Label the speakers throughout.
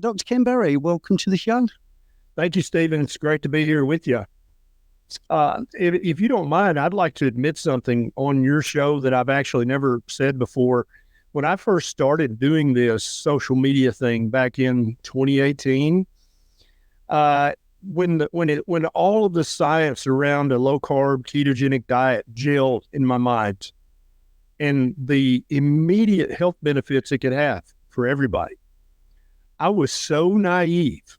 Speaker 1: Dr. Ken Berry, welcome to the show.
Speaker 2: Thank you, Stephen. It's great to be here with you. If you don't mind, I'd like to admit something on your show that I've actually never said before. When I first started doing this social media thing back in 2018, when all of the science around a low-carb ketogenic diet gelled in my mind and the immediate health benefits it could have for everybody, I was so naive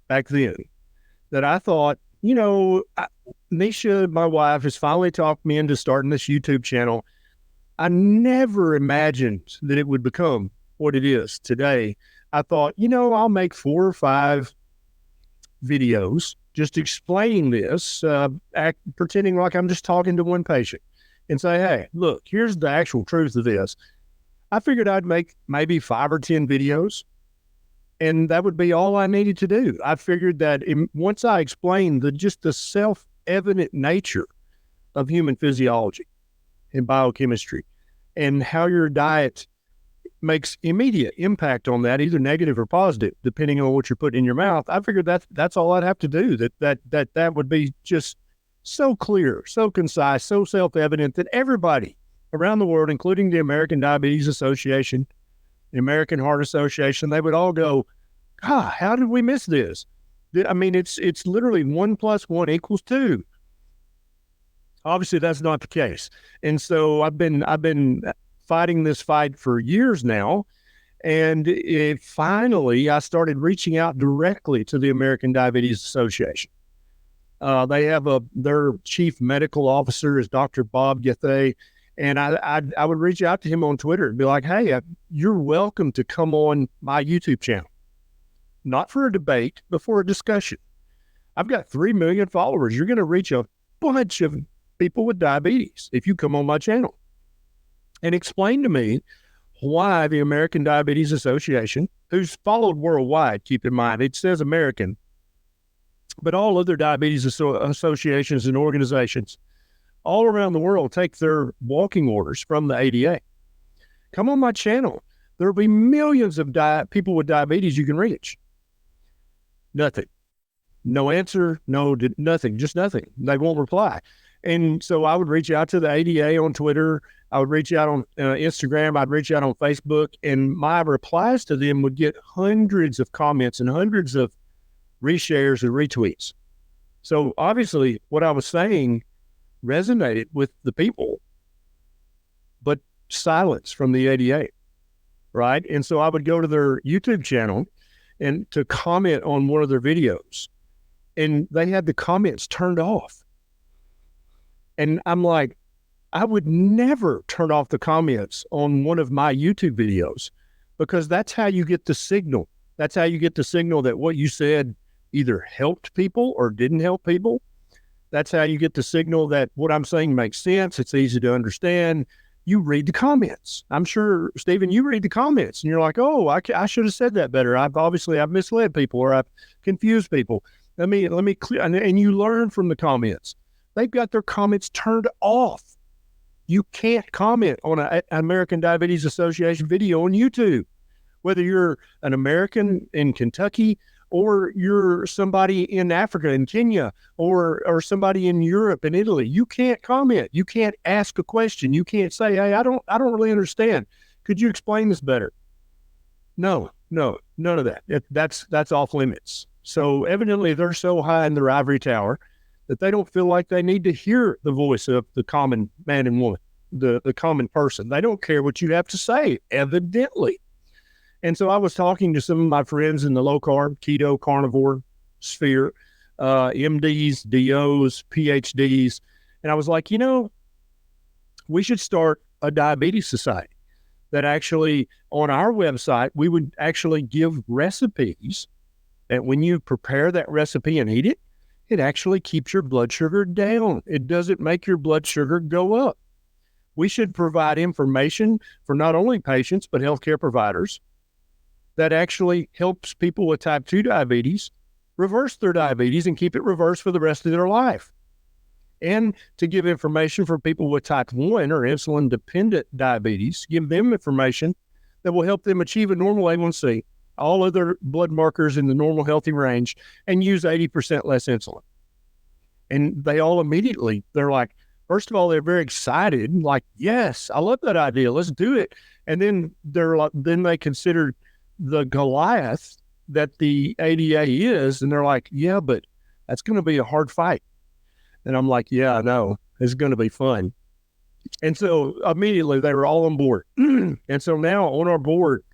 Speaker 2: back then that I thought, Nisha, my wife, has finally talked me into starting this YouTube channel. I never imagined that it would become what it is today. I thought, I'll make 4 or 5 videos just explaining this, pretending like I'm just talking to one patient and say, hey, look, here's the actual truth of this. I figured I'd make maybe 5 or 10 videos, and that would be all I needed to do. I figured that once I explained the self-evident nature of human physiology and biochemistry and how your diet makes immediate impact on that, either negative or positive, depending on what you're putting in your mouth, I figured that's all I'd have to do. That would be just so clear, so concise, so self-evident that everybody around the world, including the American Diabetes Association, the American Heart Association, they would all go, how did we miss this? I mean, it's literally 1 + 1 = 2. Obviously, that's not the case. And so I've been fighting this fight for years now. And finally, I started reaching out directly to the American Diabetes Association. They have their chief medical officer is Dr. Bob Gethay. And I would reach out to him on Twitter and be like, hey, you're welcome to come on my YouTube channel. Not for a debate, but for a discussion. I've got 3 million followers. You're going to reach a bunch of people with diabetes if you come on my channel. And explain to me why the American Diabetes Association, who's followed worldwide, keep in mind, it says American, but all other diabetes associations and organizations all around the world take their walking orders from the ADA. Come on my channel. There will be millions of people with diabetes you can reach. Nothing. No answer, nothing, just nothing. They won't reply. And so I would reach out to the ADA on Twitter. I would reach out on Instagram. I'd reach out on Facebook. And my replies to them would get hundreds of comments and hundreds of reshares and retweets. So obviously what I was saying resonated with the people, but silence from the ADA, right? And so I would go to their YouTube channel and to comment on one of their videos, and they had the comments turned off. And I'm like, I would never turn off the comments on one of my YouTube videos, because that's how you get the signal. That's how you get the signal that what you said either helped people or didn't help people. That's how you get the signal that what I'm saying makes sense. It's easy to understand. You read the comments. I'm sure, Stephen, you read the comments and you're like, oh, I should have said that better. I've misled people or I've confused people. Let me clear. And you learn from the comments. They've got their comments turned off. You can't comment on an American Diabetes Association video on YouTube, whether you're an American in Kentucky or you're somebody in Africa, in Kenya, or somebody in Europe and Italy. You can't comment. You can't ask a question. You can't say, hey, I don't really understand. Could you explain this better? No, none of that. That's off limits. So evidently they're so high in their ivory tower that they don't feel like they need to hear the voice of the common man and woman, the common person. They don't care what you have to say, evidently. And so I was talking to some of my friends in the low-carb, keto, carnivore sphere, MDs, DOs, PhDs, and I was like, we should start a diabetes society that actually, on our website, we would actually give recipes that when you prepare that recipe and eat it, it actually keeps your blood sugar down. It doesn't make your blood sugar go up. We should provide information for not only patients, but healthcare providers that actually helps people with type 2 diabetes reverse their diabetes and keep it reversed for the rest of their life. And to give information for people with type 1 or insulin-dependent diabetes, give them information that will help them achieve a normal A1C all other blood markers in the normal healthy range, and use 80% less insulin. And they all immediately, they're like, first of all, they're very excited, like, yes, I love that idea. Let's do it. And then then they consider the Goliath that the ADA is, and they're like, yeah, but that's going to be a hard fight. And I'm like, yeah, I know. It's going to be fun. And so immediately they were all on board. And so now on our board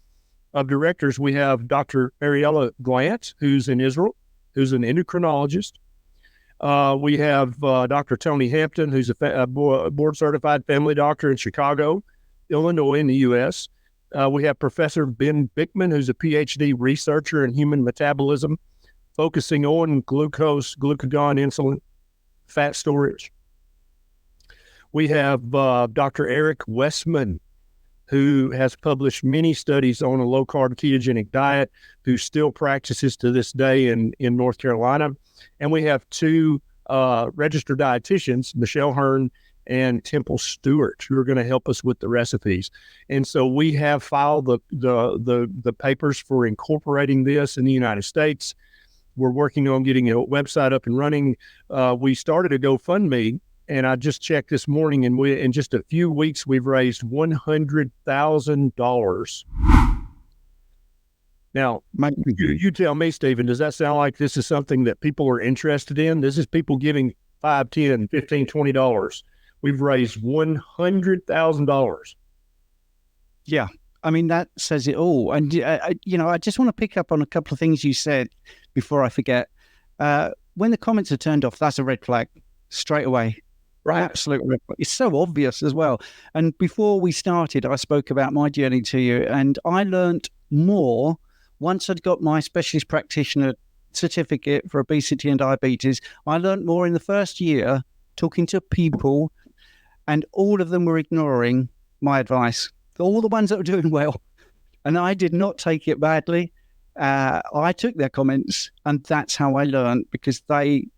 Speaker 2: of directors, we have Dr. Ariella Glantz, who's in Israel, who's an endocrinologist. We have Dr. Tony Hampton, who's a board-certified family doctor in Chicago, Illinois, in the U.S. We have Professor Ben Bickman, who's a PhD researcher in human metabolism, focusing on glucose, glucagon, insulin, fat storage. We have Dr. Eric Westman, who has published many studies on a low-carb ketogenic diet, who still practices to this day in North Carolina. And we have two registered dietitians, Michelle Hearn and Temple Stewart, who are going to help us with the recipes. And so we have filed the papers for incorporating this in the United States. We're working on getting a website up and running. We started a GoFundMe, and I just checked this morning, and in just a few weeks, we've raised $100,000. Now, you tell me, Stephen, does that sound like this is something that people are interested in? This is people giving $5, $10, $15, $20. We've raised $100,000.
Speaker 1: Yeah. I mean, that says it all. And, I just want to pick up on a couple of things you said before I forget. When the comments are turned off, that's a red flag straight away. Right. Absolute red flag. It's so obvious as well. And before we started, I spoke about my journey to you, and I learned more once I'd got my specialist practitioner certificate for obesity and diabetes. I learned more in the first year talking to people, and all of them were ignoring my advice. All the ones that were doing well. And I did not take it badly. I took their comments, and that's how I learned, because they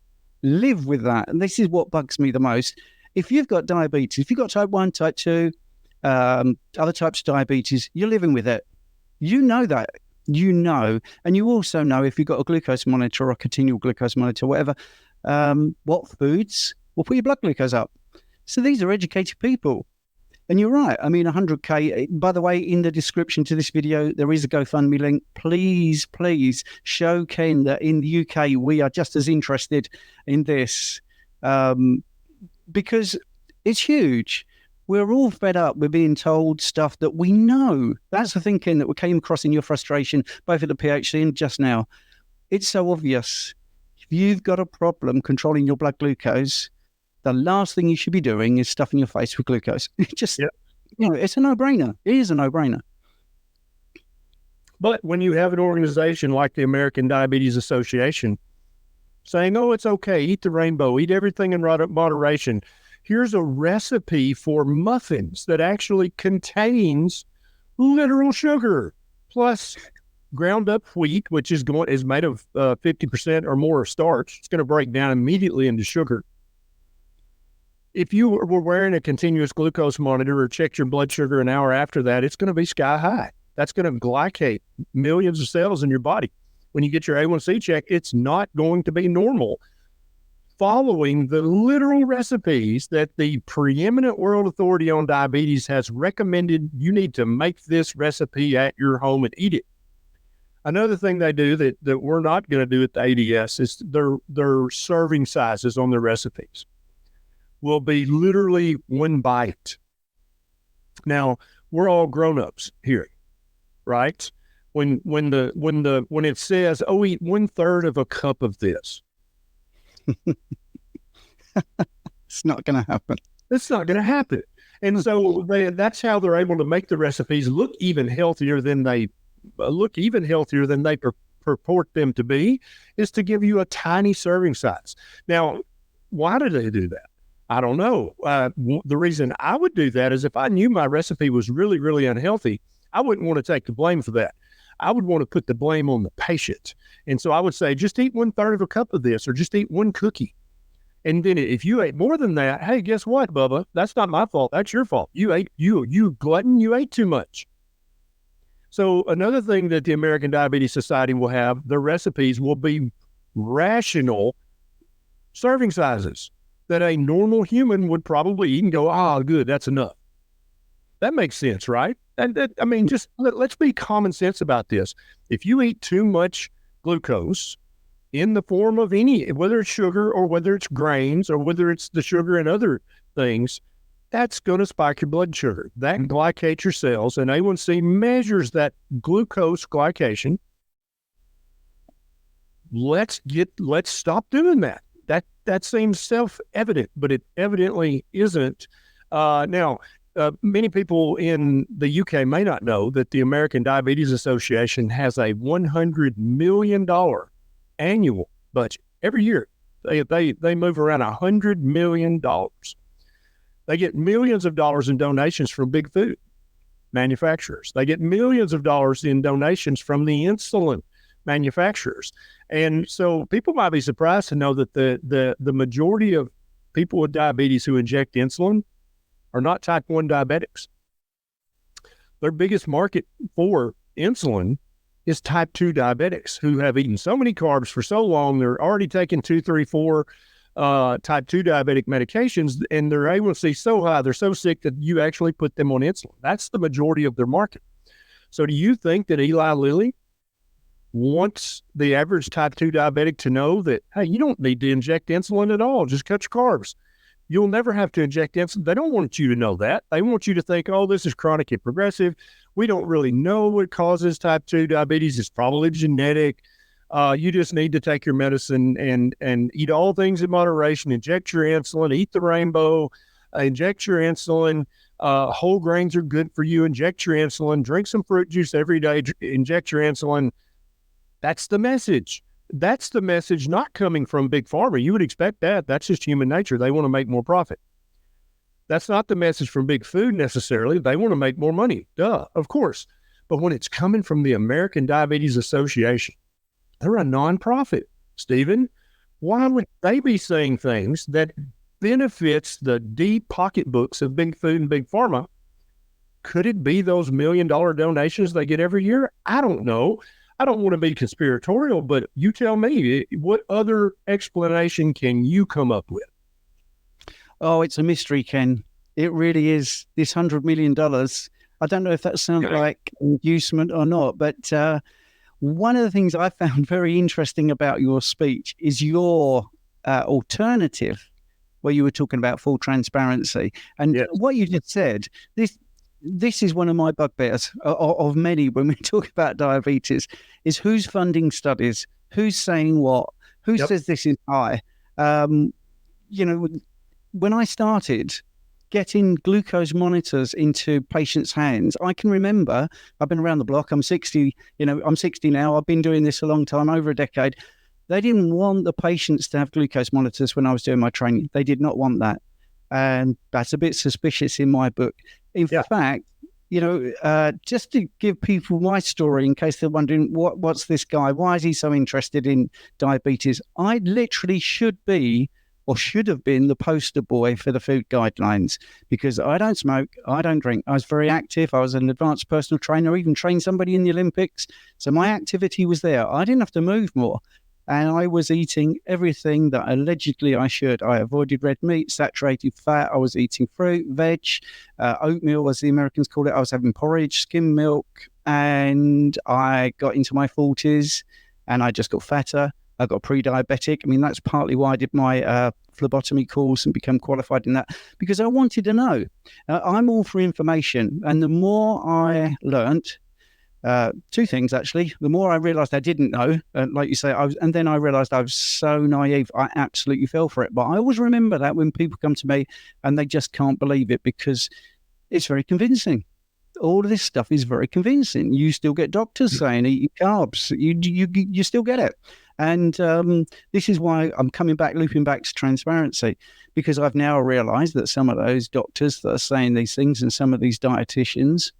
Speaker 1: live with that. And this is what bugs me the most. If you've got diabetes, if you've got type 1, type 2, other types of diabetes, you're living with it. You know that. You know. And you also know, if you've got a glucose monitor or a continual glucose monitor, whatever, what foods will put your blood glucose up. So these are educated people. And you're right. I mean, 100K, by the way, in the description to this video, there is a GoFundMe link. Please, please show Ken that in the UK, we are just as interested in this, because it's huge. We're all fed up with being told stuff that we know. That's the thinking that we came across in your frustration, both at the PhD and just now. It's so obvious. If you've got a problem controlling your blood glucose, the last thing you should be doing is stuffing your face with glucose. It's a no-brainer. It is a no-brainer.
Speaker 2: But when you have an organization like the American Diabetes Association saying, oh, it's okay, eat the rainbow, eat everything in moderation. Here's a recipe for muffins that actually contains literal sugar, plus ground up wheat, which is made of 50% or more of starch. It's going to break down immediately into sugar. If you were wearing a continuous glucose monitor or checked your blood sugar an hour after that, it's going to be sky high. That's going to glycate millions of cells in your body. When you get your A1C check, it's not going to be normal. Following the literal recipes that the preeminent world authority on diabetes has recommended, you need to make this recipe at your home and eat it. Another thing they do that we're not going to do at the ADS is their serving sizes on their recipes will be literally one bite. Now, we're all grown-ups here, right? When it says, oh, eat 1/3 of a cup of this.
Speaker 1: It's not going to happen.
Speaker 2: It's not going to happen. And so that's how they're able to make the recipes look even healthier than they purport them to be, is to give you a tiny serving size. Now, why do they do that? I don't know. The reason I would do that is if I knew my recipe was really, really unhealthy, I wouldn't want to take the blame for that. I would want to put the blame on the patient. And so I would say, just eat 1/3 of a cup of this, or just eat one cookie. And then if you ate more than that, hey, guess what, Bubba? That's not my fault. That's your fault. You glutton, you ate too much. So another thing that the American Diabetes Society will have, the recipes will be rational serving sizes that a normal human would probably eat and go, good, that's enough. That makes sense, right? Just let's be common sense about this. If you eat too much glucose in the form of whether it's sugar or whether it's grains or whether it's the sugar and other things, that's going to spike your blood sugar. That glycates your cells, and A1C measures that glucose glycation. Let's stop doing that. That seems self-evident, but it evidently isn't. Now, many people in the UK may not know that the American Diabetes Association has a $100 million annual budget every year. They move around $100 million. They get millions of dollars in donations from big food manufacturers. They get millions of dollars in donations from the insulin manufacturers. And so people might be surprised to know that the majority of people with diabetes who inject insulin are not type 1 diabetics. Their biggest market for insulin is type 2 diabetics who have eaten so many carbs for so long, they're already taking 2, 3, 4 type 2 diabetic medications, and their A1C so high, they're so sick that you actually put them on insulin. That's the majority of their market. So do you think that Eli Lilly wants the average type 2 diabetic to know that, hey, you don't need to inject insulin at all, just cut your carbs? You'll never have to inject insulin. They don't want you to know that. They want you to think, this is chronic and progressive. We don't really know what causes type 2 diabetes. It's probably genetic. You just need to take your medicine and eat all things in moderation, inject your insulin, eat the rainbow, inject your insulin. Whole grains are good for you. Inject your insulin, drink some fruit juice every day, inject your insulin. That's the message. That's the message not coming from Big Pharma. You would expect that. That's just human nature. They want to make more profit. That's not the message from Big Food necessarily. They want to make more money. Duh, of course. But when it's coming from the American Diabetes Association, they're a nonprofit, Stephen. Why would they be saying things that benefits the deep pocketbooks of Big Food and Big Pharma? Could it be those $1 million donations they get every year? I don't know. I don't want to be conspiratorial, but you tell me, what other explanation can you come up with?
Speaker 1: Oh, it's a mystery, Ken. It really is. This $100 million. I don't know if that sounds like inducement or not, but one of the things I found very interesting about your speech is your alternative, where you were talking about full transparency. And what you just said, this is one of my bugbears of many when we talk about diabetes, is who's funding studies, who's saying what, who says this is high. When I started getting glucose monitors into patients' hands, I can remember, I've been around the block, I'm 60 now, I've been doing this a long time, over a decade. They didn't want the patients to have glucose monitors when I was doing my training. They did not want that. And that's a bit suspicious in my book. In fact, just to give people my story in case they're wondering, what's this guy? Why is he so interested in diabetes? I literally should have been the poster boy for the food guidelines, because I don't smoke, I don't drink. I was very active. I was an advanced personal trainer, even trained somebody in the Olympics. So my activity was there. I didn't have to move more. And I was eating everything that allegedly I should. I avoided red meat, saturated fat. I was eating fruit, veg, oatmeal, as the Americans call it. I was having porridge, skim milk, and I got into my 40s and I just got fatter. I got pre-diabetic. I mean, that's partly why I did my phlebotomy course and become qualified in that, because I wanted to know. I'm all for information. And the more I learnt, two things, actually. The more I realized I didn't know, like you say, and then I realized I was so naive, I absolutely fell for it. But I always remember that when people come to me and they just can't believe it, because it's very convincing. All of this stuff is very convincing. You still get doctors saying eat carbs. You still get it. And this is why I'm looping back to transparency, because I've now realized that some of those doctors that are saying these things and some of these dietitians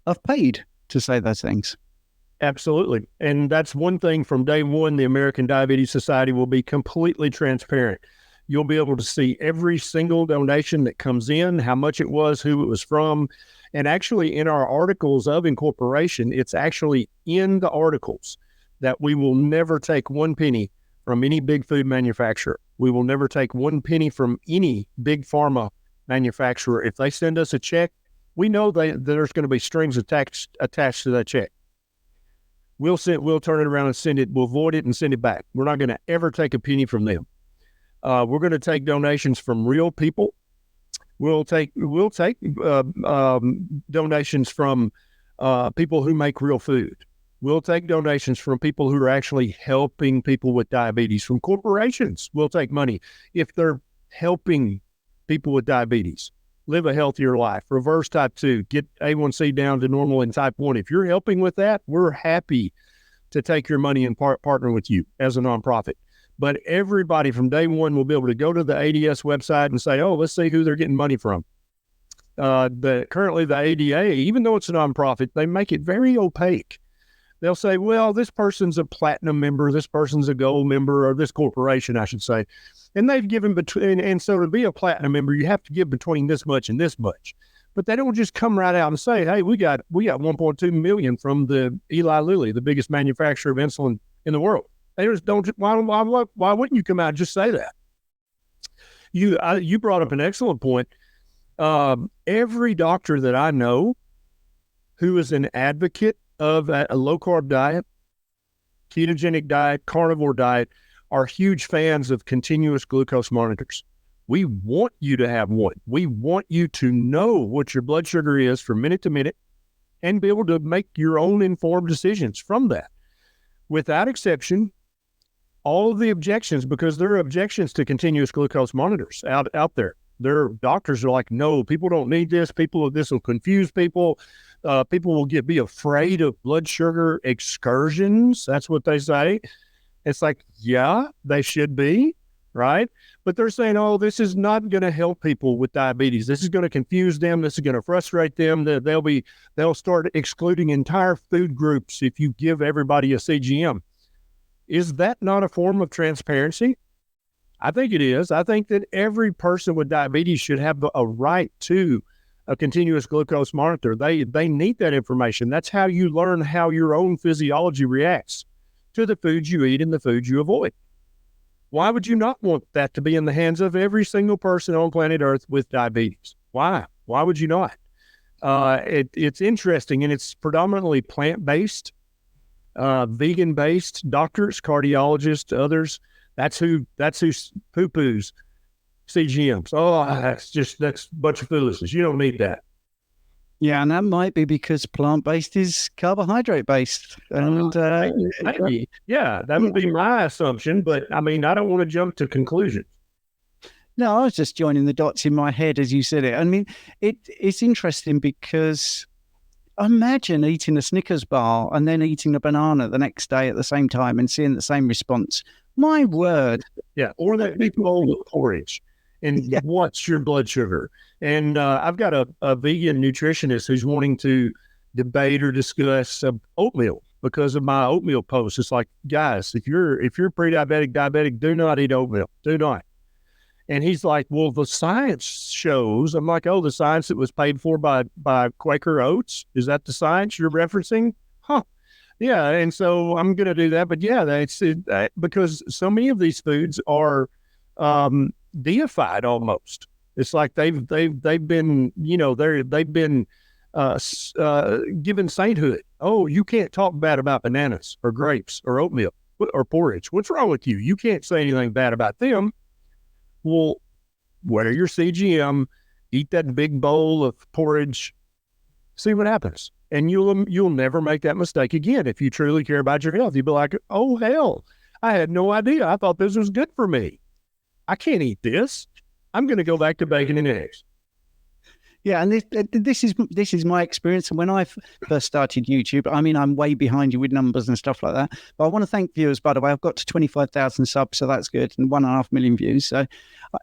Speaker 1: have paid to say those things.
Speaker 2: Absolutely. And that's one thing from day one, the American Diabetes Society will be completely transparent. You'll be able to see every single donation that comes in, how much it was, who it was from. And actually in our articles of incorporation, it's actually in the articles that we will never take 1 penny from any big food manufacturer. We will never take 1 penny from any big pharma manufacturer. If they send us a check, we know there's going to be strings attached to that check. We'll turn it around and send it. We'll void it and send it back. We're not going to ever take a penny from them. We're going to take donations from real people. We'll take donations from people who make real food. We'll take donations from people who are actually helping people with diabetes. From corporations, we'll take money if they're helping people with diabetes live a healthier life, reverse type 2, get A1C down to normal in type 1. If you're helping with that, we're happy to take your money and partner with you as a nonprofit. But everybody from day one will be able to go to the ADS website and say, oh, let's see who they're getting money from. Currently the ADA, even though it's a nonprofit, they make it very opaque. They'll say, well, this person's a platinum member, this person's a gold member, or this corporation, I should say. And they've given between, and so to be a platinum member, you have to give between this much and this much. But they don't just come right out and say, hey, we got 1.2 million from the Eli Lilly, the biggest manufacturer of insulin in the world. They just don't. Why wouldn't you come out and just say that? You brought up an excellent point. Every doctor that I know who is an advocate of a low-carb diet, ketogenic diet, carnivore diet, are huge fans of continuous glucose monitors. We want you to have one. We want you to know what your blood sugar is from minute to minute and be able to make your own informed decisions from that. Without exception, all of the objections, because there are objections to continuous glucose monitors out there. Their doctors are like, no, people don't need this. This will confuse people. People will be afraid of blood sugar excursions. That's what they say. It's like, yeah, they should be, right? But they're saying, oh, this is not going to help people with diabetes. This is going to confuse them. This is going to frustrate them. They'll start excluding entire food groups if you give everybody a CGM. Is that not a form of transparency? I think it is. I think that every person with diabetes should have a right to a continuous glucose monitor. They need that information. That's how you learn how your own physiology reacts to the foods you eat and the foods you avoid. Why would you not want that to be in the hands of every single person on planet Earth with diabetes? Why? Why would you not? It's interesting, and it's predominantly plant-based, vegan-based doctors, cardiologists, others. That's who poo-poos CGMs. Oh, that's a bunch of foolishness. You don't need that.
Speaker 1: Yeah, and that might be because plant-based is carbohydrate-based. And
Speaker 2: yeah, that would be my assumption. But I mean, I don't want to jump to conclusions.
Speaker 1: No, I was just joining the dots in my head as you said it. I mean, it's interesting because imagine eating a Snickers bar and then eating a banana the next day at the same time and seeing the same response. My word.
Speaker 2: Yeah, or that big bowl of porridge. And what's your blood sugar? And I've got a vegan nutritionist who's wanting to debate or discuss oatmeal because of my oatmeal post. It's like, guys, if you're pre-diabetic, diabetic, do not eat oatmeal. Do not. And he's like, well, the science shows. I'm like, oh, the science that was paid for by Quaker Oats? Is that the science you're referencing? Huh. Yeah, and so I'm going to do that. But yeah, that's because so many of these foods are deified almost. It's like they've been, they've been given sainthood. Oh, you can't talk bad about bananas or grapes or oatmeal or porridge. What's wrong with you? You can't say anything bad about them. Well, wear your CGM, eat that big bowl of porridge, see what happens. And you'll never make that mistake again. If you truly care about your health, you'll be like, oh, hell, I had no idea. I thought this was good for me. I can't eat this. I'm going to go back to bacon and eggs.
Speaker 1: Yeah, and this is my experience. And when I first started YouTube, I mean, I'm way behind you with numbers and stuff like that. But I want to thank viewers, by the way. I've got to 25,000 subs, so that's good, and 1.5 million views. So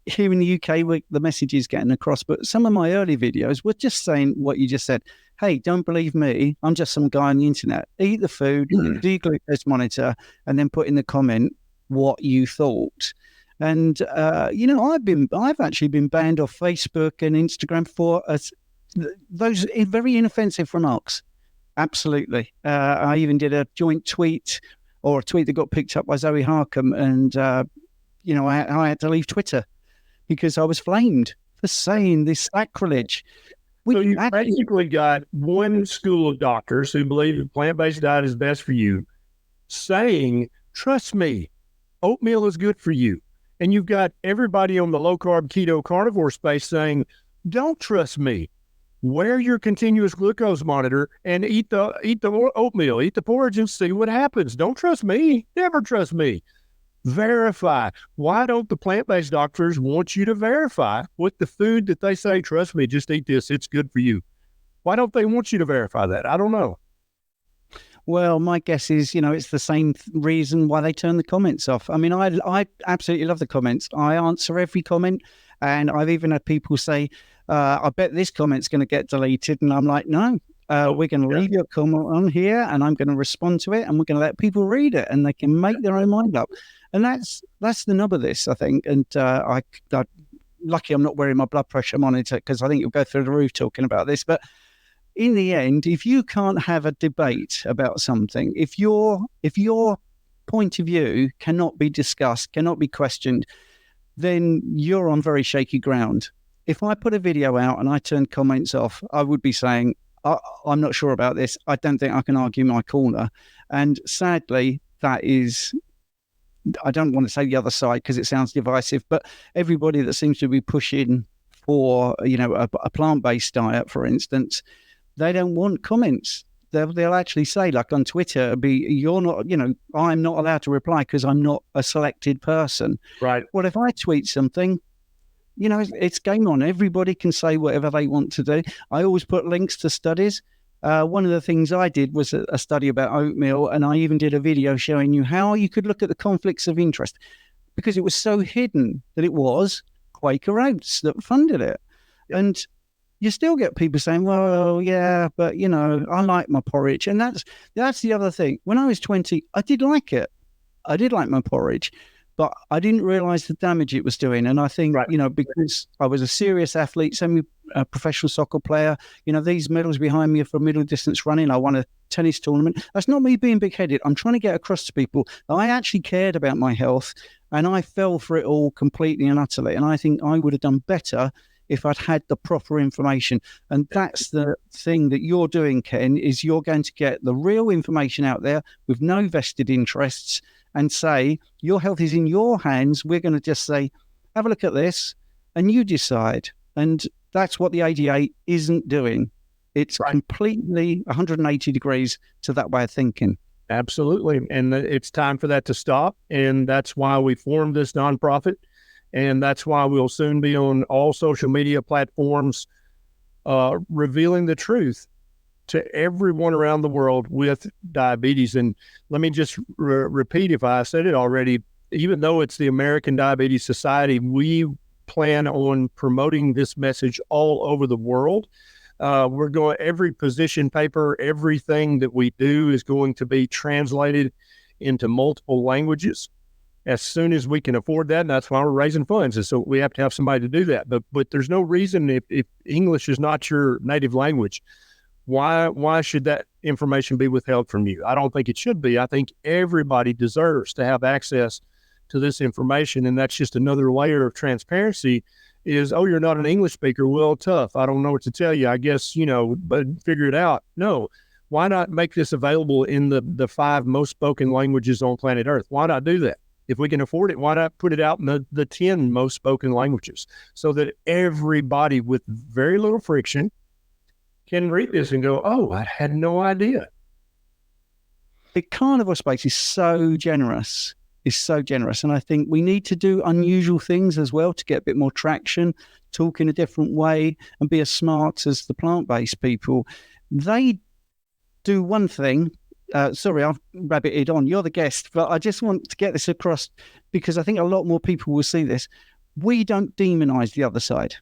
Speaker 1: here in the UK, the message is getting across. But some of my early videos were just saying what you just said. Hey, don't believe me. I'm just some guy on the internet. Eat the food, do your glucose monitor, and then put in the comment what you thought. And I've actually been banned off Facebook and Instagram for those very inoffensive remarks. Absolutely. I even did a joint tweet, or a tweet that got picked up by Zoe Harcum, and I had to leave Twitter because I was flamed for saying this sacrilege.
Speaker 2: So you basically got one school of doctors who believe the plant-based diet is best for you saying, trust me, oatmeal is good for you. And you've got everybody on the low-carb keto carnivore space saying, don't trust me. Wear your continuous glucose monitor and eat the oatmeal, eat the porridge and see what happens. Don't trust me. Never trust me. Verify. Why don't the plant-based doctors want you to verify with the food that they say, trust me, just eat this, it's good for you? Why don't they want you to verify that? I don't know.
Speaker 1: Well, my guess is, it's the same reason why they turn the comments off. I mean, I absolutely love the comments. I answer every comment, and I've even had people say, I bet this comment's going to get deleted. And I'm like, no, we're going to leave your comment on here, and I'm going to respond to it, and we're going to let people read it, and they can make their own mind up. And that's the nub of this, I think. And I lucky I'm not wearing my blood pressure monitor, because I think you'll go through the roof talking about this. But in the end, if you can't have a debate about something, if your point of view cannot be discussed, cannot be questioned, then you're on very shaky ground. If I put a video out and I turned comments off, I would be saying, I'm not sure about this. I don't think I can argue my corner. And sadly, that is, I don't want to say the other side because it sounds divisive, but everybody that seems to be pushing for, a plant-based diet, for instance, they don't want comments. They'll actually say, like on Twitter, I'm not allowed to reply because I'm not a selected person.
Speaker 2: Right.
Speaker 1: Well, if I tweet something, it's game on. Everybody can say whatever they want to do. I always put links to studies. One of the things I did was a study about oatmeal, and I even did a video showing you how you could look at the conflicts of interest, because it was so hidden that it was Quaker Oats that funded it. And you still get people saying, well, yeah, but, I like my porridge. And that's the other thing. When I was 20, I did like it. I did like my porridge, but I didn't realize the damage it was doing. And I think, because I was a serious athlete, semi-professional soccer player, these medals behind me are for middle distance running. I won a tennis tournament. That's not me being big-headed. I'm trying to get across to people that I actually cared about my health, and I fell for it all completely and utterly. And I think I would have done better if I'd had the proper information. And that's the thing that you're doing, Ken, is you're going to get the real information out there with no vested interests and say, your health is in your hands. We're going to just say, have a look at this and you decide. And that's what the ADA isn't doing. It's completely 180 degrees to that way of thinking.
Speaker 2: Absolutely. And it's time for that to stop. And that's why we formed this nonprofit. And that's why we'll soon be on all social media platforms, revealing the truth to everyone around the world with diabetes. And let me just repeat, if I said it already, even though it's the American Diabetes Society, we plan on promoting this message all over the world. Every position paper, everything that we do is going to be translated into multiple languages as soon as we can afford that. And that's why we're raising funds. And so we have to have somebody to do that. But there's no reason, if English is not your native language, why should that information be withheld from you? I don't think it should be. I think everybody deserves to have access to this information. And that's just another layer of transparency is, oh, you're not an English speaker. Well, tough. I don't know what to tell you. I guess, but figure it out. No. Why not make this available in the 5 most spoken languages on planet Earth? Why not do that? If we can afford it, why not put it out in the 10 most spoken languages so that everybody with very little friction can read this and go, oh, I had no idea.
Speaker 1: The carnivore space is so generous. And I think we need to do unusual things as well to get a bit more traction, talk in a different way, and be as smart as the plant-based people. They do one thing. Sorry, I've rabbited on. You're the guest, but I just want to get this across because I think a lot more people will see this. We don't demonize the other side.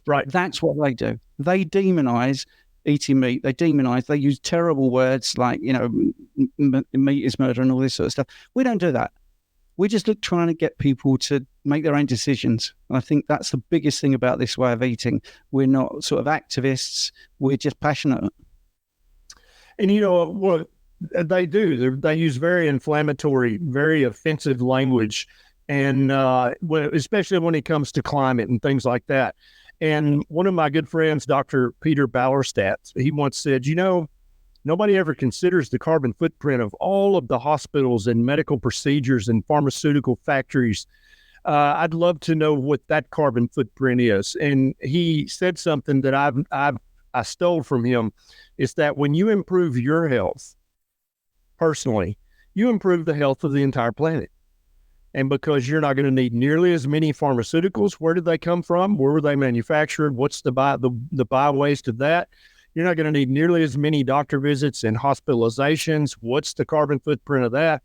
Speaker 2: Right.
Speaker 1: That's what they do. They demonize eating meat. They use terrible words like, meat is murder and all this sort of stuff. We don't do that. We just trying to get people to make their own decisions. And I think that's the biggest thing about this way of eating. We're not sort of activists. We're just passionate.
Speaker 2: And you know what they do? They use very inflammatory, very offensive language, and especially when it comes to climate and things like that. And one of my good friends, Dr. Peter Ballerstadt, he once said, you know, nobody ever considers the carbon footprint of all of the hospitals and medical procedures and pharmaceutical factories. I'd love to know what that carbon footprint is. And he said something that I stole from him, is that when you improve your health personally, you improve the health of the entire planet. And because you're not going to need nearly as many pharmaceuticals, where did they come from? Where were they manufactured? What's the by-waste of that? You're not going to need nearly as many doctor visits and hospitalizations. What's the carbon footprint of that?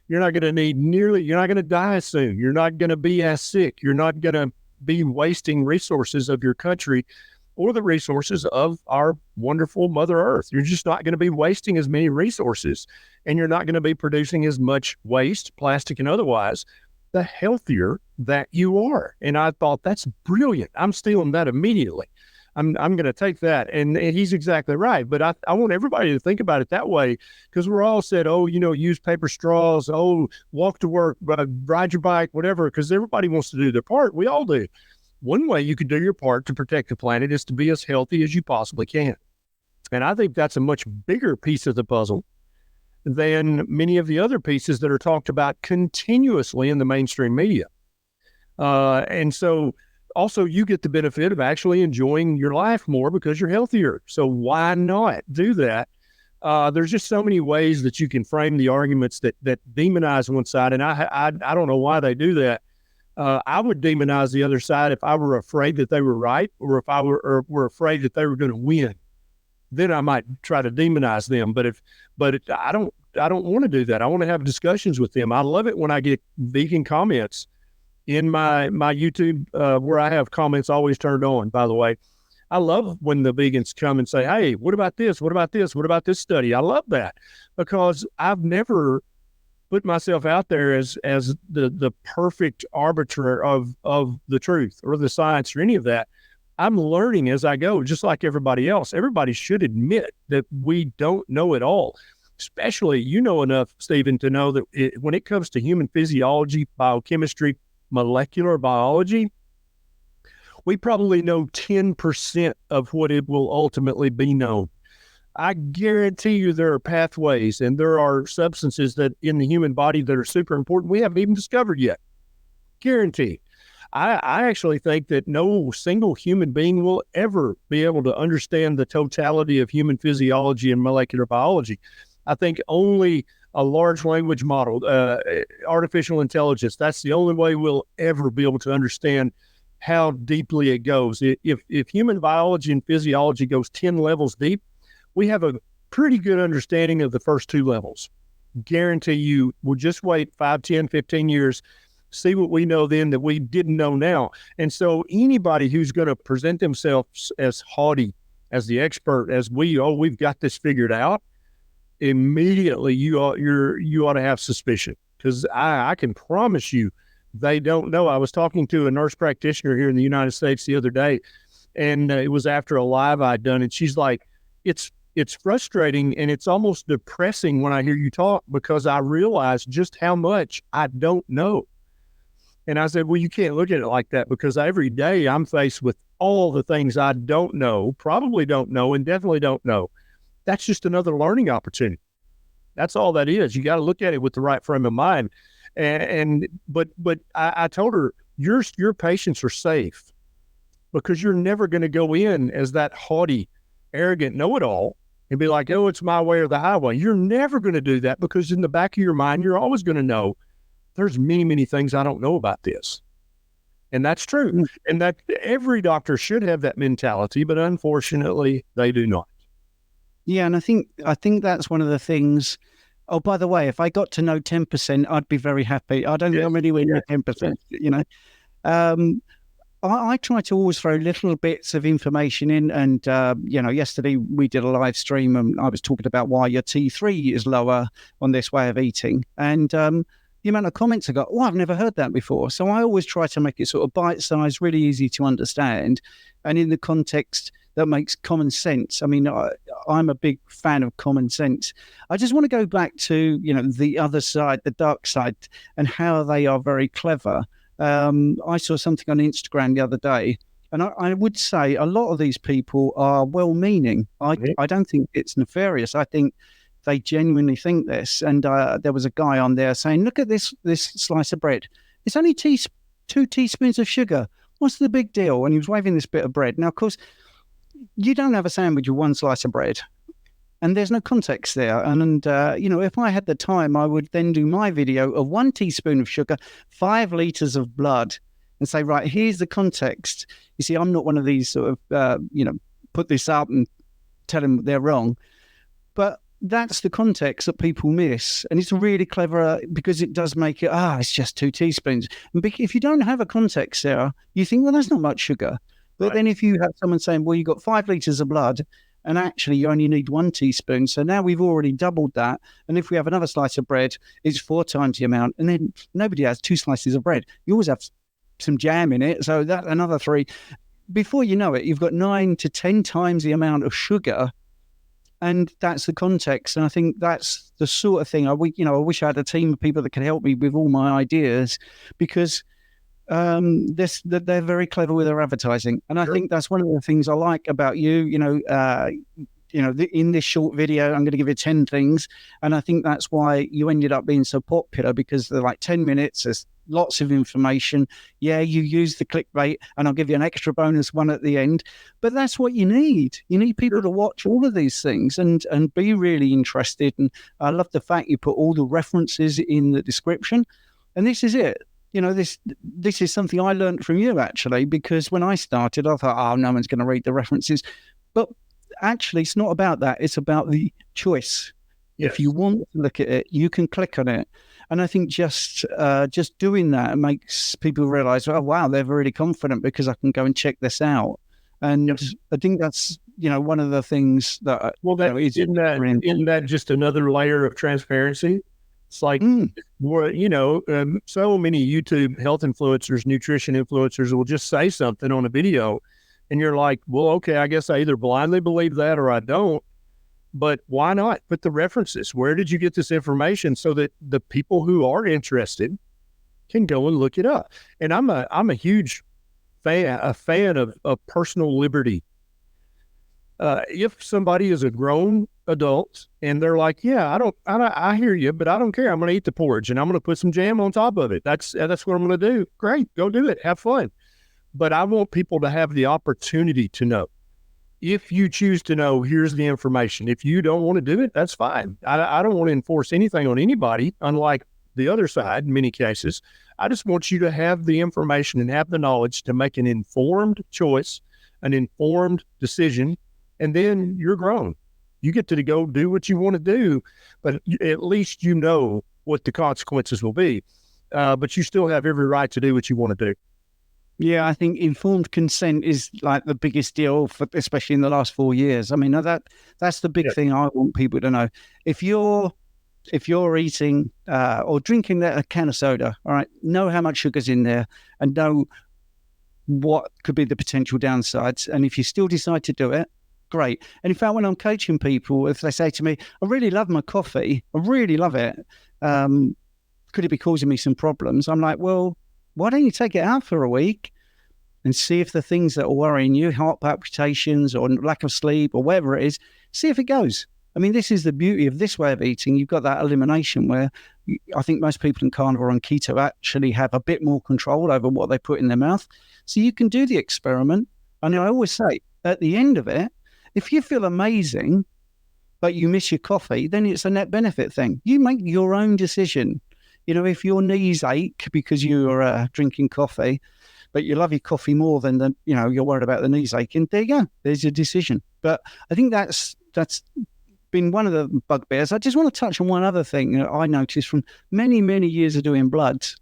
Speaker 2: You're not going to die as soon. You're not going to be as sick. You're not going to be wasting resources of your country or the resources of our wonderful Mother Earth. You're just not going to be wasting as many resources, and you're not going to be producing as much waste, plastic and otherwise, the healthier that you are. And I thought, that's brilliant. I'm stealing that immediately. I'm going to take that. And he's exactly right. But I want everybody to think about it that way, because we're all said, oh, you know, use paper straws, oh, walk to work, ride your bike, whatever, because everybody wants to do their part. We all do. One way you can do your part to protect the planet is to be as healthy as you possibly can. And I think that's a much bigger piece of the puzzle than many of the other pieces that are talked about continuously in the mainstream media. And so also you get the benefit of actually enjoying your life more because you're healthier. So why not do that? There's just so many ways that you can frame the arguments that demonize one side. And I don't know why they do that. I would demonize the other side if I were afraid that they were right, or if I were afraid that they were going to win. Then I might try to demonize them. But I don't want to do that. I want to have discussions with them. I love it when I get vegan comments in my YouTube, where I have comments always turned on, by the way. I love when the vegans come and say, hey, what about this? What about this? What about this study? I love that, because I've never put myself out there as the perfect arbiter of the truth or the science or any of that. I'm learning as I go, just like everybody else. Everybody should admit that we don't know it all, especially you know enough, Stephen, to know that when it comes to human physiology, biochemistry, molecular biology, we probably know 10% of what it will ultimately be known. I guarantee you there are pathways and there are substances that in the human body that are super important we haven't even discovered yet. Guaranteed. I actually think that no single human being will ever be able to understand the totality of human physiology and molecular biology. I think only a large language model, artificial intelligence, that's the only way we'll ever be able to understand how deeply it goes. If human biology and physiology goes 10 levels deep, we have a pretty good understanding of the first 2 levels. Guarantee you, we'll just wait 5, 10, 15 years, see what we know then that we didn't know now. And so anybody who's going to present themselves as haughty, as the expert, as we've got this figured out, immediately you ought to have suspicion, because I can promise you they don't know. I was talking to a nurse practitioner here in the United States the other day, and it was after a live I'd done, and she's like, it's frustrating and it's almost depressing when I hear you talk, because I realize just how much I don't know. And I said, well, you can't look at it like that, because every day I'm faced with all the things I don't know, probably don't know, and definitely don't know. That's just another learning opportunity. That's all that is. You got to look at it with the right frame of mind. But I told her, your patients are safe, because you're never going to go in as that haughty, arrogant know-it-all and be like, oh, it's my way or the highway. You're never going to do that, because in the back of your mind, you're always going to know there's many, many things I don't know about this. And that's true. And that every doctor should have that mentality, but unfortunately they do not.
Speaker 1: Yeah. And I think that's one of the things. Oh, by the way, if I got to know 10%, I'd be very happy. I don't think I'm anywhere near 10%, you know. I try to always throw little bits of information in, and yesterday we did a live stream and I was talking about why your T3 is lower on this way of eating, and the amount of comments I got, I've never heard that before. So I always try to make it sort of bite-sized, really easy to understand, and in the context that makes common sense. I mean, I'm a big fan of common sense. I just want to go back to, the other side, the dark side, and how they are very clever. I saw something on Instagram the other day, and I would say a lot of these people are well-meaning. I don't think it's nefarious. I think they genuinely think this. And there was a guy on there saying, look at this slice of bread. It's only 2 teaspoons of sugar. What's the big deal? And he was waving this bit of bread. Now, of course, you don't have a sandwich with one slice of bread, and there's no context there. And if I had the time, I would then do my video of 1 teaspoon of sugar, 5 liters of blood, and say, right, here's the context. You see, I'm not one of these sort of, put this up and tell them they're wrong. But that's the context that people miss. And it's really clever because it does make it, it's just 2 teaspoons. And if you don't have a context there, you think, well, that's not much sugar. But then if you have someone saying, well, you've got 5 liters of blood, and actually you only need 1 teaspoon. So now we've already doubled that. And if we have another slice of bread, it's 4 times the amount. And then nobody has 2 slices of bread. You always have some jam in it. So that's another 3. Before you know it, you've got 9 to 10 times the amount of sugar. And that's the context. And I think that's the sort of thing I wish I had a team of people that could help me with all my ideas, because they're very clever with their advertising. And I think that's one of the things I like about you. In this short video, I'm going to give you 10 things. And I think that's why you ended up being so popular, because they're like 10 minutes. There's lots of information. Yeah, you use the clickbait, and I'll give you an extra bonus one at the end. But that's what you need. You need people to watch all of these things and be really interested. And I love the fact you put all the references in the description. And this is it. This is something I learned from you, actually, because when I started, I thought, no one's going to read the references. But actually, it's not about that. It's about the choice. Yes. If you want to look at it, you can click on it. And I think just doing that makes people realize, oh, wow, they're really confident because I can go and check this out. And I think that's, one of the things that...
Speaker 2: Well, isn't that just another layer of transparency? It's like, so many YouTube health influencers, nutrition influencers will just say something on a video, and you're like, well, okay, I guess I either blindly believe that or I don't. But why not put the references? Where did you get this information, so that the people who are interested can go and look it up? And I'm a huge fan of personal liberty. If somebody is a grown adult and they're like, I hear you, but I don't care. I'm going to eat the porridge and I'm going to put some jam on top of it. That's what I'm going to do. Great. Go do it. Have fun. But I want people to have the opportunity to know. If you choose to know, here's the information. If you don't want to do it, that's fine. I don't want to enforce anything on anybody, unlike the other side in many cases. I just want you to have the information and have the knowledge to make an informed choice, an informed decision, and then you're grown. You get to go do what you want to do, but at least you know what the consequences will be. But you still have every right to do what you want to do.
Speaker 1: Yeah, I think informed consent is like the biggest deal, especially in the last 4 years. I mean, that's the big thing I want people to know. If you're eating or drinking a can of soda, all right, know how much sugar's in there and know what could be the potential downsides. And if you still decide to do it, great. And in fact, when I'm coaching people, if they say to me, I really love my coffee, I really love it, could it be causing me some problems? I'm like, well, why don't you take it out for a week and see if the things that are worrying you, heart palpitations or lack of sleep or whatever it is, see if it goes. I mean, this is the beauty of this way of eating. You've got that elimination where I think most people in carnivore and keto actually have a bit more control over what they put in their mouth. So you can do the experiment. And I always say, at the end of it, if you feel amazing, but you miss your coffee, then it's a net benefit thing. You make your own decision. If your knees ache because you're drinking coffee, but you love your coffee more than you're worried about the knees aching, there you go. There's your decision. But I think that's been one of the bugbears. I just want to touch on one other thing that I noticed from many, many years of doing bloods.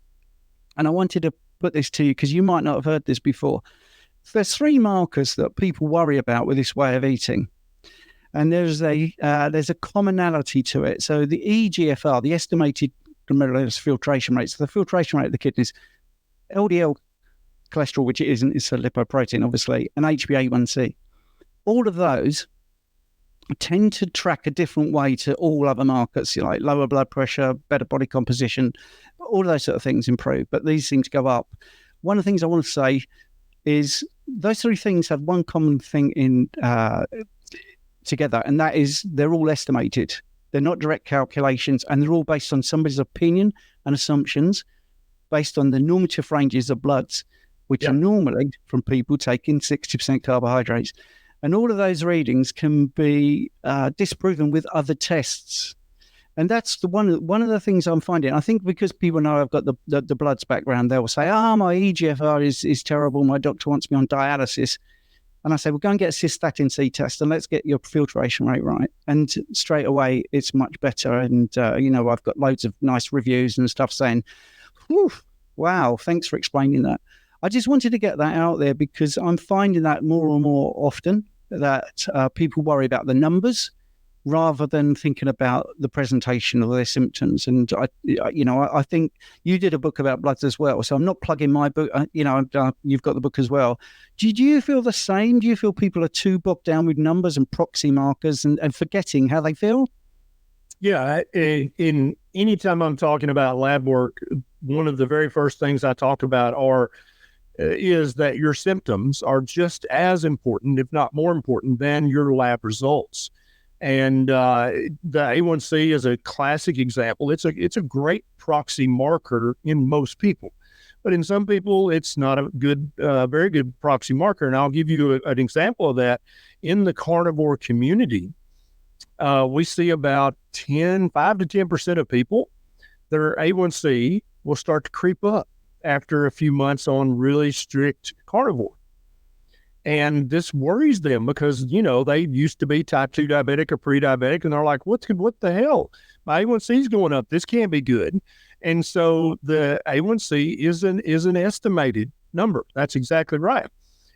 Speaker 1: And I wanted to put this to you because you might not have heard this before. There's 3 markers that people worry about with this way of eating. And there's a commonality to it. So the EGFR, the estimated glomerulus filtration rate. So the filtration rate of the kidneys, LDL cholesterol, which it isn't, it's a lipoprotein, obviously, and HbA1c. All of those tend to track a different way to all other markers, like lower blood pressure, better body composition, all of those sort of things improve, but these seem to go up. One of the things I want to say is those three things have one common thing in together, and that is they're all estimated. They're not direct calculations, and they're all based on somebody's opinion and assumptions based on the normative ranges of bloods, which are normally from people taking 60% carbohydrates. And all of those readings can be disproven with other tests. And that's the one of the things I'm finding. I think because people know I've got the bloods background, they'll say, my EGFR is terrible. My doctor wants me on dialysis. And I say, well, go and get a cystatin C test and let's get your filtration rate right. And straight away, it's much better. And, I've got loads of nice reviews and stuff saying, wow, thanks for explaining that. I just wanted to get that out there because I'm finding that more and more often that people worry about the numbers rather than thinking about the presentation of their symptoms. And, I think you did a book about bloods as well. So I'm not plugging my book. You've got the book as well. Do you feel the same? Do you feel people are too bogged down with numbers and proxy markers and forgetting how they feel?
Speaker 2: Yeah. In any time I'm talking about lab work, one of the very first things I talk about is that your symptoms are just as important, if not more important, than your lab results. And the A1C is a classic example. It's a great proxy marker in most people, but in some people, it's not a good, very good proxy marker. And I'll give you an example of that. In the carnivore community, we see about 5 to 10% of people, their A1C will start to creep up after a few months on really strict carnivore. And this worries them because, they used to be type 2 diabetic or pre-diabetic, and they're like, what the hell? My A1C is going up. This can't be good. And so the A1C is an estimated number. That's exactly right.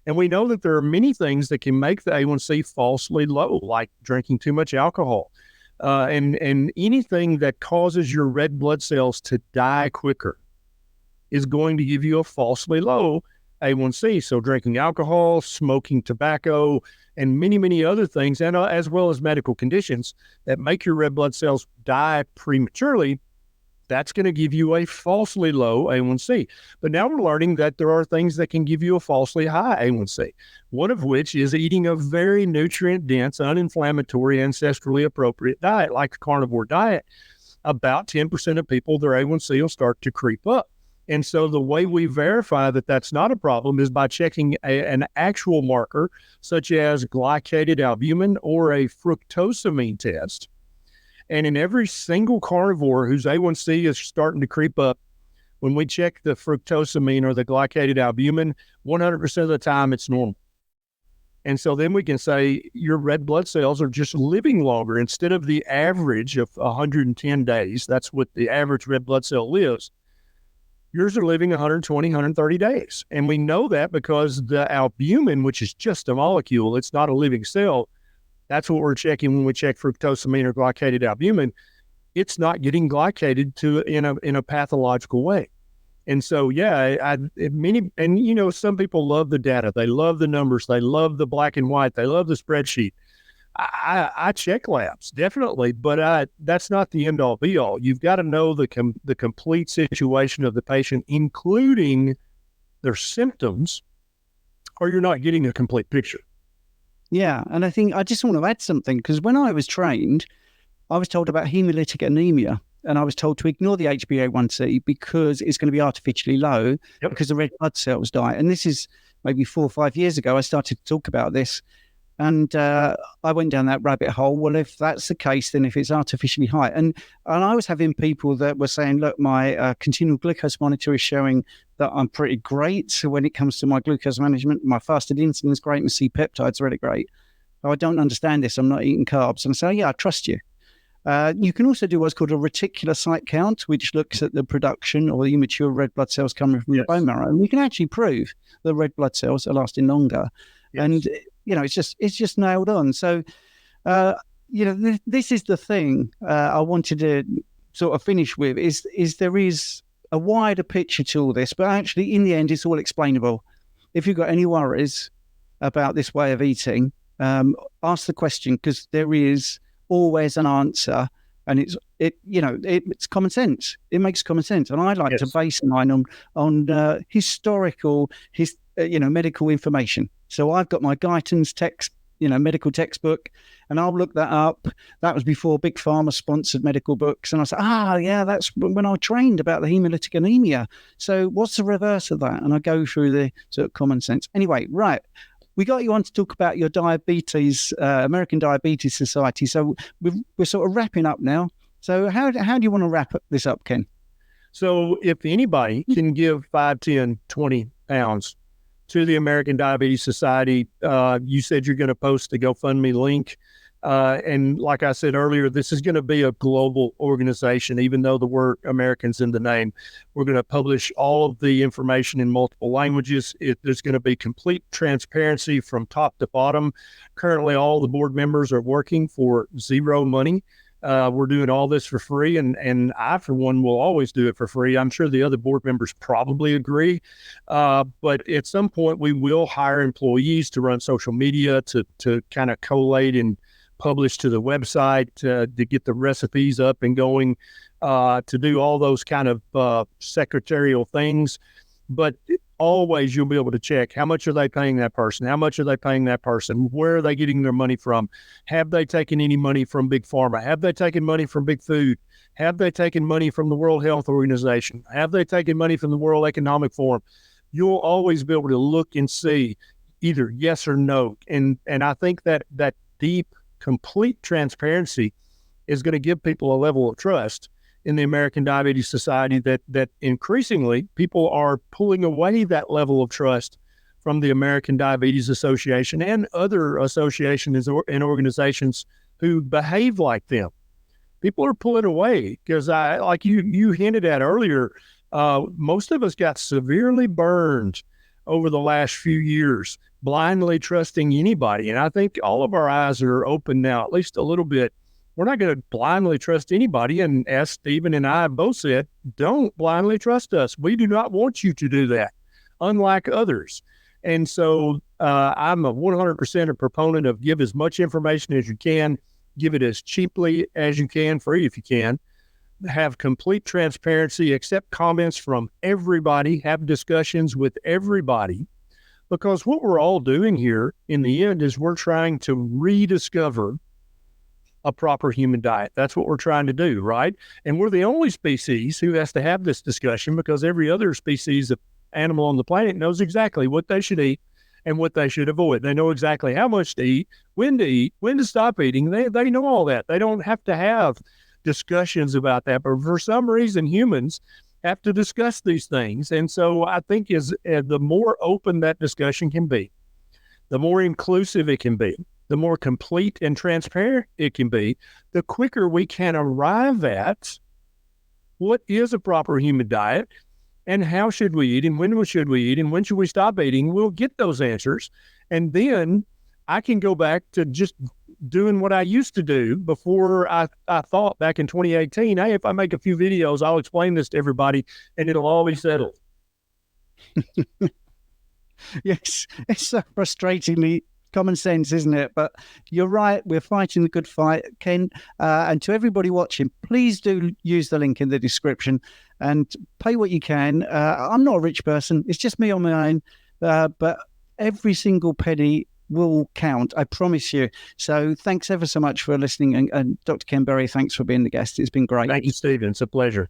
Speaker 2: And we know that there are many things that can make the A1C falsely low, like drinking too much alcohol, and anything that causes your red blood cells to die quicker is going to give you a falsely low A1C. So drinking alcohol, smoking tobacco, and many, many other things, and as well as medical conditions that make your red blood cells die prematurely, that's going to give you a falsely low A1C. But now we're learning that there are things that can give you a falsely high A1C, one of which is eating a very nutrient-dense, uninflammatory, ancestrally appropriate diet, like a carnivore diet. About 10% of people, their A1C will start to creep up. And so the way we verify that that's not a problem is by checking an actual marker, such as glycated albumin or a fructosamine test. And in every single carnivore whose A1C is starting to creep up, when we check the fructosamine or the glycated albumin, 100% of the time it's normal. And so then we can say your red blood cells are just living longer. Instead of the average of 110 days, that's what the average red blood cell lives, yours are living 120, 130 days. And we know that because the albumin, which is just a molecule, it's not a living cell. That's what we're checking when we check fructosamine or glycated albumin. It's not getting glycated in a pathological way. And so, some people love the data. They love the numbers. They love the black and white. They love the spreadsheet. I check labs, definitely, but that's not the end all be all. You've got to know the complete situation of the patient, including their symptoms, or you're not getting a complete picture.
Speaker 1: Yeah, and I think I just want to add something, because when I was trained, I was told about hemolytic anemia, and I was told to ignore the HbA1c because it's going to be artificially low because the red blood cells die. And this is maybe 4 or 5 years ago, I started to talk about this. And I went down that rabbit hole. Well, if that's the case, then if it's artificially high. And I was having people that were saying, look, my continual glucose monitor is showing that I'm pretty great. So when it comes to my glucose management, my fasted insulin is great and C-peptides are really great. Oh, I don't understand this. I'm not eating carbs. And I say, oh, yeah, I trust you. You can also do what's called a reticulocyte count, which looks at the production or the immature red blood cells coming from the bone marrow. And we can actually prove the red blood cells are lasting longer. Yes. And it's just nailed on. So, this is the thing I wanted to sort of finish with is there is a wider picture to all this, but actually in the end, it's all explainable. If you've got any worries about this way of eating, ask the question, because there is always an answer, and it's common sense. It makes common sense, and I like to base mine on historical, medical information. So I've got my Guyton's text, medical textbook, and I'll look that up. That was before Big Pharma sponsored medical books, and I said, that's when I trained about the hemolytic anemia. So what's the reverse of that? And I go through the sort of common sense. Anyway, right. We got you on to talk about your diabetes, American Diabetes Society. So we're sort of wrapping up now. So how do you want to wrap this up, Ken?
Speaker 2: So if anybody can give 5, 10, 20 pounds to the American Diabetes Society, you said you're going to post the GoFundMe link. And like I said earlier, this is going to be a global organization, even though the word American's in the name. We're going to publish all of the information in multiple languages. There's going to be complete transparency from top to bottom. Currently, all the board members are working for zero money. We're doing all this for free, and I, for one, will always do it for free. I'm sure the other board members probably agree. But at some point, we will hire employees to run social media, to kind of collate and publish to the website, to get the recipes up and going, to do all those kind of secretarial things. But always you'll be able to check, how much are they paying that person? How much are they paying that person? Where are they getting their money from? Have they taken any money from Big Pharma? Have they taken money from Big Food? Have they taken money from the World Health Organization? Have they taken money from the World Economic Forum? You'll always be able to look and see either yes or no. And I think that deep, complete transparency is going to give people a level of trust in the American Diabetes Society that increasingly people are pulling away that level of trust from the American Diabetes Association and other associations and organizations who behave like them. People are pulling away because, like you hinted at earlier, most of us got severely burned over the last few years, blindly trusting anybody. And I think all of our eyes are open now, at least a little bit. We're not going to blindly trust anybody. And as Stephen and I both said, don't blindly trust us. We do not want you to do that, unlike others. And so I'm a 100% a proponent of give as much information as you can, give it as cheaply as you can, free if you can, have complete transparency, accept comments from everybody, have discussions with everybody, because what we're all doing here in the end is we're trying to rediscover a proper human diet. That's what we're trying to do, right? And we're the only species who has to have this discussion, because every other species of animal on the planet knows exactly what they should eat and what they should avoid. They know exactly how much to eat, when to stop eating. They know all that. They don't have to have discussions about that. But for some reason, humans have to discuss these things. And so I think the more open that discussion can be, the more inclusive it can be, the more complete and transparent it can be, the quicker we can arrive at what is a proper human diet and how should we eat and when should we eat and when should we stop eating. We'll get those answers. And then I can go back to just doing what I used to do before I thought back in 2018, hey, if I make a few videos, I'll explain this to everybody and it'll all be settled.
Speaker 1: Yes, it's so frustratingly common sense, isn't it? But you're right. We're fighting the good fight, Ken. And to everybody watching, please do use the link in the description and pay what you can. I'm not a rich person. It's just me on my own. But every single penny will count, I promise you. So thanks ever so much for listening. And Dr. Ken Berry, thanks for being the guest. It's been great.
Speaker 2: Thank you, Stephen. It's a pleasure.